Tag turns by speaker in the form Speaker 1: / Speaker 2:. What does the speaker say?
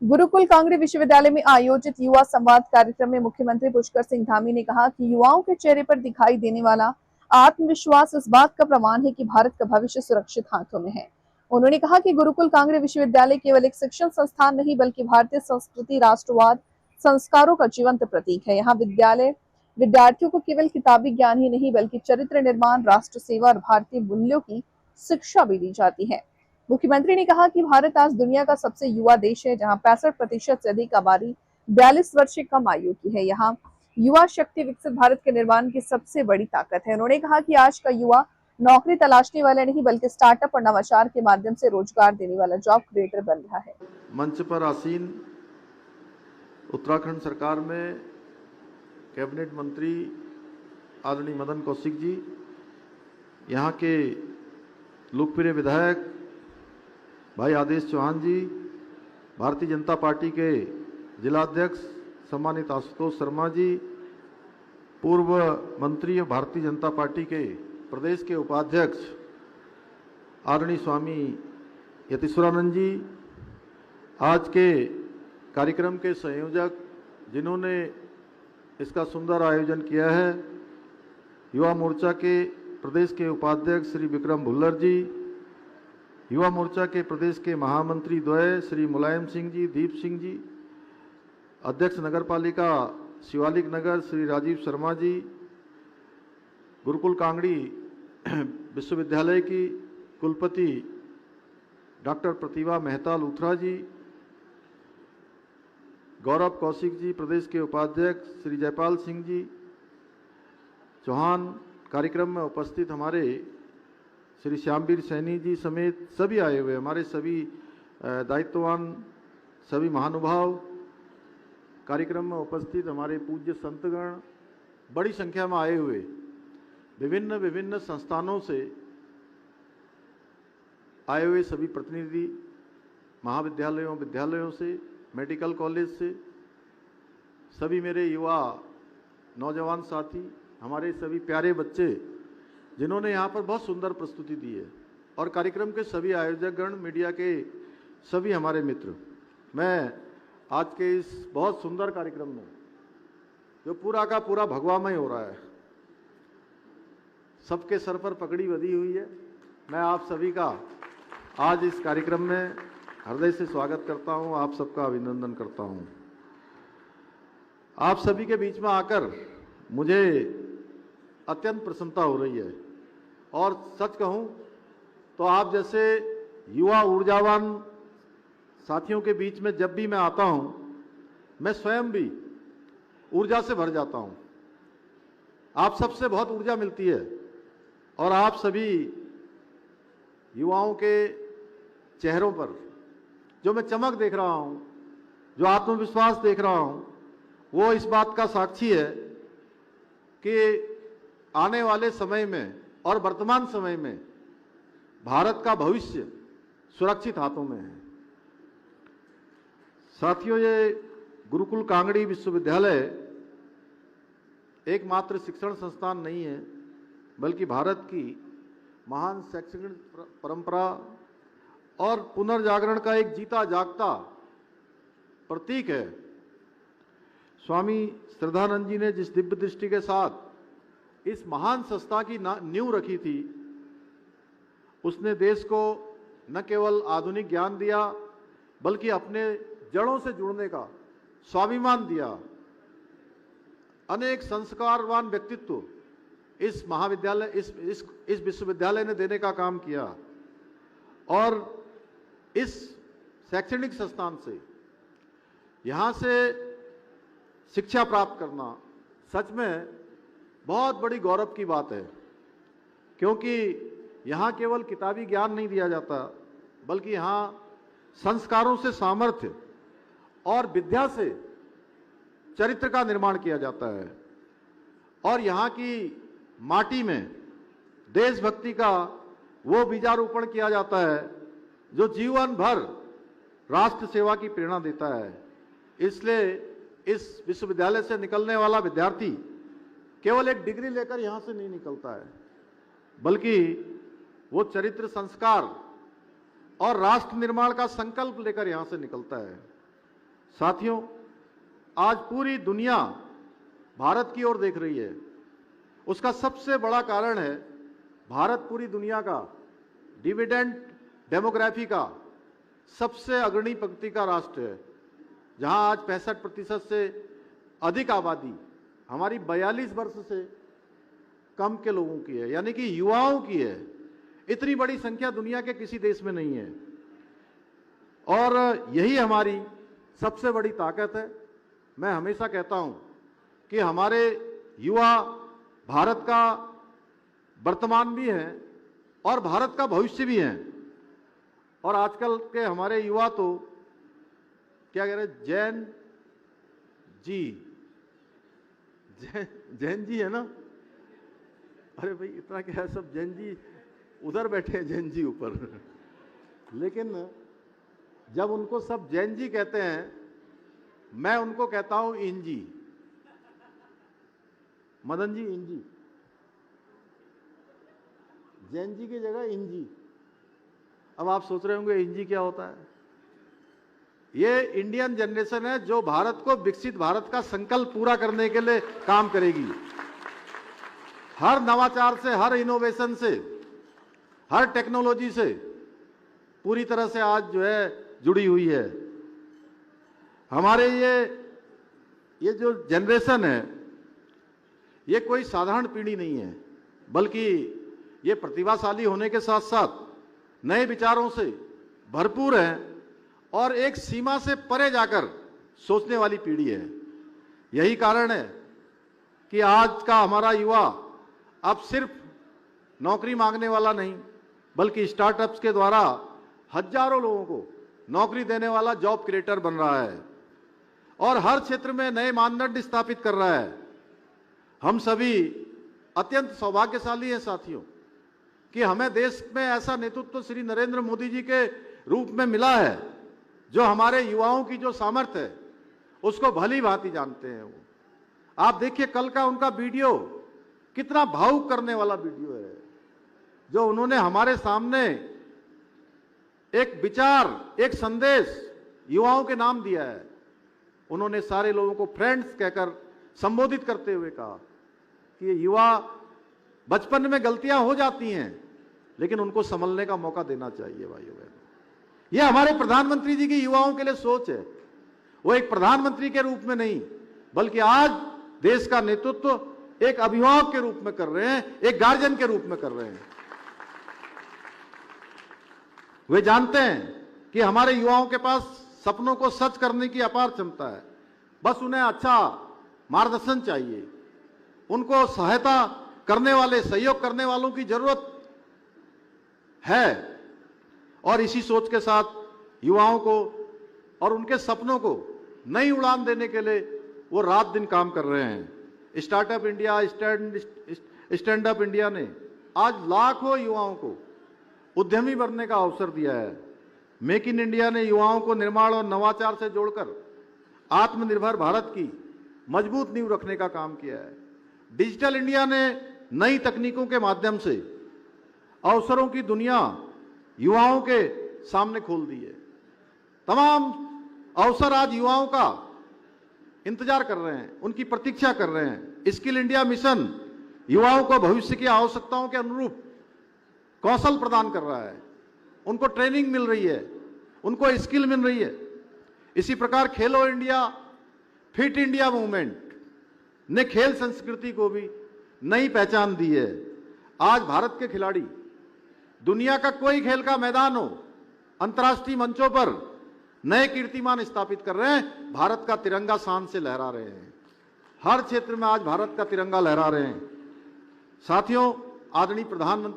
Speaker 1: गुरुकुल कांगड़ी विश्वविद्यालय में आयोजित युवा संवाद कार्यक्रम में मुख्यमंत्री पुष्कर सिंह धामी ने कहा कि युवाओं के चेहरे पर दिखाई देने वाला आत्मविश्वास इस बात का प्रमाण है कि भारत का भविष्य सुरक्षित हाथों में है। उन्होंने कहा कि गुरुकुल कांगड़ी विश्वविद्यालय केवल एक शिक्षण संस्थान नहीं बल्कि भारतीय संस्कृति, राष्ट्रवाद, संस्कारों का जीवंत प्रतीक है। यहाँ विद्यालय विद्यार्थियों को केवल किताबी ज्ञान ही नहीं बल्कि चरित्र निर्माण, राष्ट्र सेवा और भारतीय मूल्यों की शिक्षा भी दी जाती है। मुख्यमंत्री ने कहा कि भारत आज दुनिया का सबसे युवा देश है, जहां 65% से अधिक आबादी 42 वर्ष से कम आयु की है। यहाँ युवा शक्ति विकसित भारत के निर्माण की सबसे बड़ी ताकत है। उन्होंने कहा कि आज का युवा नौकरी तलाशने वाला नहीं बल्कि स्टार्टअप और नवाचार के माध्यम से रोजगार देने वाला जॉब क्रिएटर बन रहा है।
Speaker 2: मंच पर आसीन उत्तराखंड सरकार में कैबिनेट मंत्री आदरणीय मदन कौशिक जी, यहाँ के लोकप्रिय विधायक भाई आदेश चौहान जी, भारतीय जनता पार्टी के जिलाध्यक्ष सम्मानित आशुतोष शर्मा जी, पूर्व मंत्री और भारतीय जनता पार्टी के प्रदेश के उपाध्यक्ष आदरणीय स्वामी यतीश्वरानंद जी, आज के कार्यक्रम के संयोजक जिन्होंने इसका सुंदर आयोजन किया है, युवा मोर्चा के प्रदेश के उपाध्यक्ष श्री विक्रम भुल्लर जी, युवा मोर्चा के प्रदेश के महामंत्री द्वय श्री मुलायम सिंह जी, दीप सिंह जी, अध्यक्ष नगरपालिका शिवालिक नगर श्री राजीव शर्मा जी, गुरुकुल कांगड़ी विश्वविद्यालय की कुलपति डॉक्टर प्रतिभा मेहता लूथरा जी, गौरव कौशिक जी, प्रदेश के उपाध्यक्ष श्री जयपाल सिंह जी चौहान, कार्यक्रम में उपस्थित हमारे श्री श्यामवीर सैनी जी समेत सभी आए हुए, हमारे सभी दायित्ववान सभी महानुभाव, कार्यक्रम में उपस्थित हमारे पूज्य संतगण, बड़ी संख्या में आए हुए विभिन्न विभिन्न संस्थानों से आए हुए सभी प्रतिनिधि, महाविद्यालयों, विद्यालयों से, मेडिकल कॉलेज से, सभी मेरे युवा नौजवान साथी, हमारे सभी प्यारे बच्चे जिन्होंने यहाँ पर बहुत सुंदर प्रस्तुति दी है, और कार्यक्रम के सभी आयोजकगण, मीडिया के सभी हमारे मित्र, मैं आज के इस बहुत सुंदर कार्यक्रम में जो पूरा का पूरा भगवामय हो रहा है, सबके सर पर पगड़ी बंधी हुई है, मैं आप सभी का आज इस कार्यक्रम में हृदय से स्वागत करता हूं, आप सबका अभिनंदन करता हूं। आप सभी के बीच में आकर मुझे अत्यंत प्रसन्नता हो रही है, और सच कहूं तो आप जैसे युवा ऊर्जावान साथियों के बीच में जब भी मैं आता हूं, मैं स्वयं भी ऊर्जा से भर जाता हूं। आप सबसे बहुत ऊर्जा मिलती है, और आप सभी युवाओं के चेहरों पर जो मैं चमक देख रहा हूं, जो आत्मविश्वास देख रहा हूं, वो इस बात का साक्षी है कि आने वाले समय में और वर्तमान समय में भारत का भविष्य सुरक्षित हाथों में है। साथियों, ये गुरुकुल कांगड़ी विश्वविद्यालय एकमात्र शिक्षण संस्थान नहीं है, बल्कि भारत की महान शैक्षणिक परंपरा और पुनर्जागरण का एक जीता जागता प्रतीक है। स्वामी श्रद्धानंद जी ने जिस दिव्य दृष्टि के साथ इस महान संस्था की नींव रखी थी, उसने देश को न केवल आधुनिक ज्ञान दिया, बल्कि अपने जड़ों से जुड़ने का स्वाभिमान दिया। अनेक संस्कारवान व्यक्तित्व इस महाविद्यालय इस विश्वविद्यालय ने देने का काम किया, और इस शैक्षणिक संस्थान से यहाँ से शिक्षा प्राप्त करना सच में बहुत बड़ी गौरव की बात है, क्योंकि यहाँ केवल किताबी ज्ञान नहीं दिया जाता, बल्कि यहाँ संस्कारों से सामर्थ्य और विद्या से चरित्र का निर्माण किया जाता है, और यहाँ की माटी में देशभक्ति का वो बीजारोपण किया जाता है जो जीवन भर राष्ट्र सेवा की प्रेरणा देता है। इसलिए इस विश्वविद्यालय से निकलने वाला विद्यार्थी केवल एक डिग्री लेकर यहाँ से नहीं निकलता है, बल्कि वो चरित्र, संस्कार और राष्ट्र निर्माण का संकल्प लेकर यहाँ से निकलता है। साथियों, आज पूरी दुनिया भारत की ओर देख रही है। उसका सबसे बड़ा कारण है भारत पूरी दुनिया का डिविडेंड डेमोग्राफी का सबसे अग्रणी पंक्ति का राष्ट्र है, जहां आज 65% से अधिक आबादी हमारी 42 वर्ष से कम के लोगों की है, यानी कि युवाओं की है। इतनी बड़ी संख्या दुनिया के किसी देश में नहीं है और यही हमारी सबसे बड़ी ताकत है। मैं हमेशा कहता हूं कि हमारे युवा भारत का वर्तमान भी हैं और भारत का भविष्य भी हैं। और आजकल के हमारे युवा तो क्या कह रहे हैं, जैन जी है ना। अरे भाई इतना क्या है, सब जैन जी उधर बैठे हैं, जैन जी ऊपर। लेकिन जब उनको सब जैन जी कहते हैं, मैं उनको कहता हूं इंजी, मदन जी इंजी, जैन जी की जगह इंजी। अब आप सोच रहे होंगे इंजी क्या होता है। ये इंडियन जनरेशन है जो भारत को विकसित भारत का संकल्प पूरा करने के लिए काम करेगी। हर नवाचार से, हर इनोवेशन से, हर टेक्नोलॉजी से पूरी तरह से आज जो है जुड़ी हुई है। हमारे ये जो जनरेशन है, ये कोई साधारण पीढ़ी नहीं है, बल्कि ये प्रतिभाशाली होने के साथ साथ नए विचारों से भरपूर है और एक सीमा से परे जाकर सोचने वाली पीढ़ी है। यही कारण है कि आज का हमारा युवा अब सिर्फ नौकरी मांगने वाला नहीं, बल्कि स्टार्टअप्स के द्वारा हजारों लोगों को नौकरी देने वाला जॉब क्रिएटर बन रहा है और हर क्षेत्र में नए मानदंड स्थापित कर रहा है। हम सभी अत्यंत सौभाग्यशाली हैं साथियों कि हमें देश में ऐसा नेतृत्व श्री नरेंद्र मोदी जी के रूप में मिला है, जो हमारे युवाओं की जो सामर्थ्य है उसको भली भांति जानते हैं। वो आप देखिए, कल का उनका वीडियो कितना भावुक करने वाला वीडियो है, जो उन्होंने हमारे सामने एक विचार, एक संदेश युवाओं के नाम दिया है। उन्होंने सारे लोगों को फ्रेंड्स कहकर संबोधित करते हुए कहा कि युवा बचपन में गलतियां हो जाती हैं, लेकिन उनको संभलने का मौका देना चाहिए भाइयों बहनों। यह हमारे प्रधानमंत्री जी की युवाओं के लिए सोच है। वो एक प्रधानमंत्री के रूप में नहीं, बल्कि आज देश का नेतृत्व एक अभिभावक के रूप में कर रहे हैं, एक गार्जियन के रूप में कर रहे हैं। वे जानते हैं कि हमारे युवाओं के पास सपनों को सच करने की अपार क्षमता है, बस उन्हें अच्छा मार्गदर्शन चाहिए। उनको सहायता करने वाले, सहयोग करने वालों की जरूरत है और इसी सोच के साथ युवाओं को और उनके सपनों को नई उड़ान देने के लिए वो रात दिन काम कर रहे हैं। Startup India, stand up India ने आज लाखों युवाओं को उद्यमी बनने का अवसर दिया है। मेक इन इंडिया ने युवाओं को निर्माण और नवाचार से जोड़कर आत्मनिर्भर भारत की मजबूत नींव रखने का काम किया है। डिजिटल इंडिया ने नई तकनीकों के माध्यम से अवसरों की दुनिया युवाओं के सामने खोल दी है। तमाम अवसर आज युवाओं का इंतजार कर रहे हैं, उनकी प्रतीक्षा कर रहे हैं। स्किल इंडिया मिशन युवाओं को भविष्य की आवश्यकताओं के अनुरूप कौशल प्रदान कर रहा है, उनको ट्रेनिंग मिल रही है, उनको स्किल मिल रही है। इसी प्रकार खेलो इंडिया, फिट इंडिया मूवमेंट ने खेल संस्कृति को भी नई पहचान दी है। आज भारत के खिलाड़ी दुनिया का कोई खेल का मैदान हो, अंतर्राष्ट्रीय मंचों पर नए कीर्तिमान स्थापित कर रहे हैं, भारत का तिरंगा शान से लहरा रहे हैं। हर क्षेत्र में आज भारत का तिरंगा लहरा रहे हैं। साथियों, आदरणीय प्रधानमंत्री